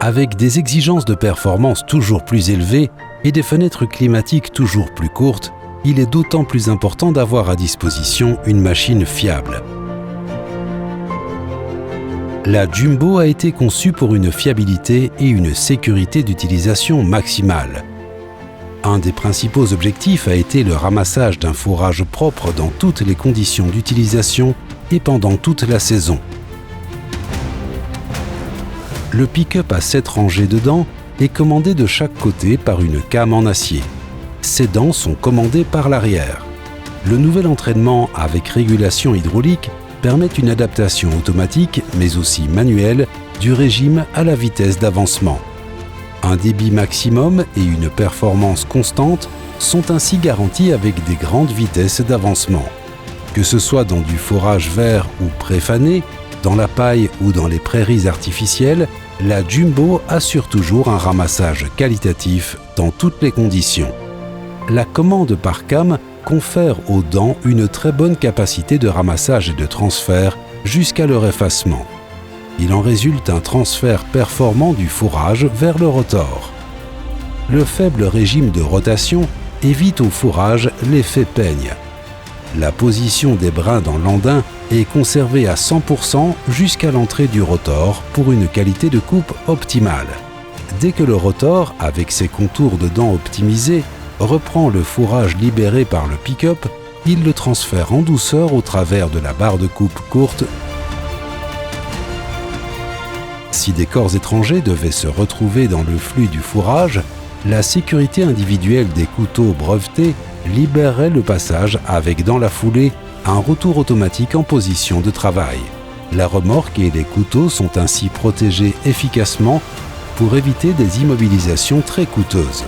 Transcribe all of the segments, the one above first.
Avec des exigences de performance toujours plus élevées et des fenêtres climatiques toujours plus courtes, il est d'autant plus important d'avoir à disposition une machine fiable. La Jumbo a été conçue pour une fiabilité et une sécurité d'utilisation maximale. Un des principaux objectifs a été le ramassage d'un fourrage propre dans toutes les conditions d'utilisation et pendant toute la saison. Le pick-up à 7 rangées de dents est commandé de chaque côté par une came en acier. Ces dents sont commandées par l'arrière. Le nouvel entraînement avec régulation hydraulique permet une adaptation automatique, mais aussi manuelle, du régime à la vitesse d'avancement. Un débit maximum et une performance constante sont ainsi garantis avec des grandes vitesses d'avancement. Que ce soit dans du fourrage vert ou préfané, dans la paille ou dans les prairies artificielles, la Jumbo assure toujours un ramassage qualitatif dans toutes les conditions. La commande par came confère aux dents une très bonne capacité de ramassage et de transfert jusqu'à leur effacement. Il en résulte un transfert performant du fourrage vers le rotor. Le faible régime de rotation évite au fourrage l'effet peigne. La position des brins dans l'andin est conservée à 100% jusqu'à l'entrée du rotor pour une qualité de coupe optimale. Dès que le rotor, avec ses contours de dents optimisés, reprend le fourrage libéré par le pick-up, il le transfère en douceur au travers de la barre de coupe courte. Si des corps étrangers devaient se retrouver dans le flux du fourrage, la sécurité individuelle des couteaux brevetés libérerait le passage avec dans la foulée un retour automatique en position de travail. La remorque et les couteaux sont ainsi protégés efficacement pour éviter des immobilisations très coûteuses.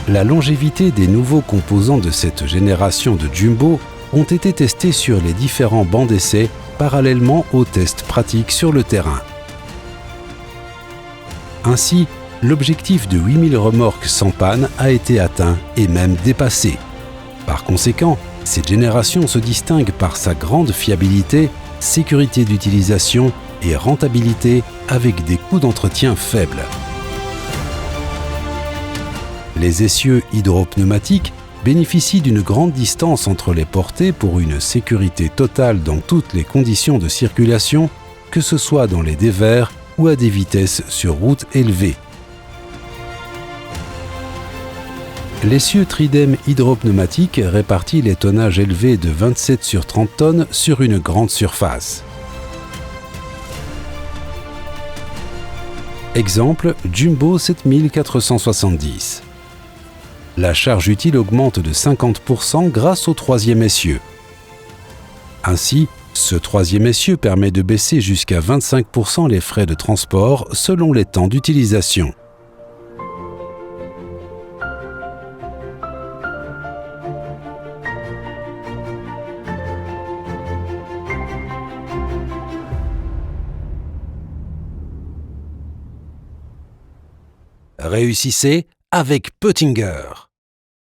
La longévité des nouveaux composants de cette génération de Jumbo ont été testés sur les différents bancs d'essai parallèlement aux tests pratiques sur le terrain. Ainsi, l'objectif de 8000 remorques sans panne a été atteint et même dépassé. Par conséquent, cette génération se distingue par sa grande fiabilité, sécurité d'utilisation et rentabilité avec des coûts d'entretien faibles. Les essieux hydropneumatiques bénéficient d'une grande distance entre les portées pour une sécurité totale dans toutes les conditions de circulation, que ce soit dans les dévers ou à des vitesses sur route élevées. L'essieu Tridem hydropneumatique répartit les tonnages élevés de 27 sur 30 tonnes sur une grande surface. Exemple, Jumbo 7470. La charge utile augmente de 50% grâce au troisième essieu. Ainsi, ce troisième essieu permet de baisser jusqu'à 25% les frais de transport selon les temps d'utilisation. Réussissez avec Peutinger.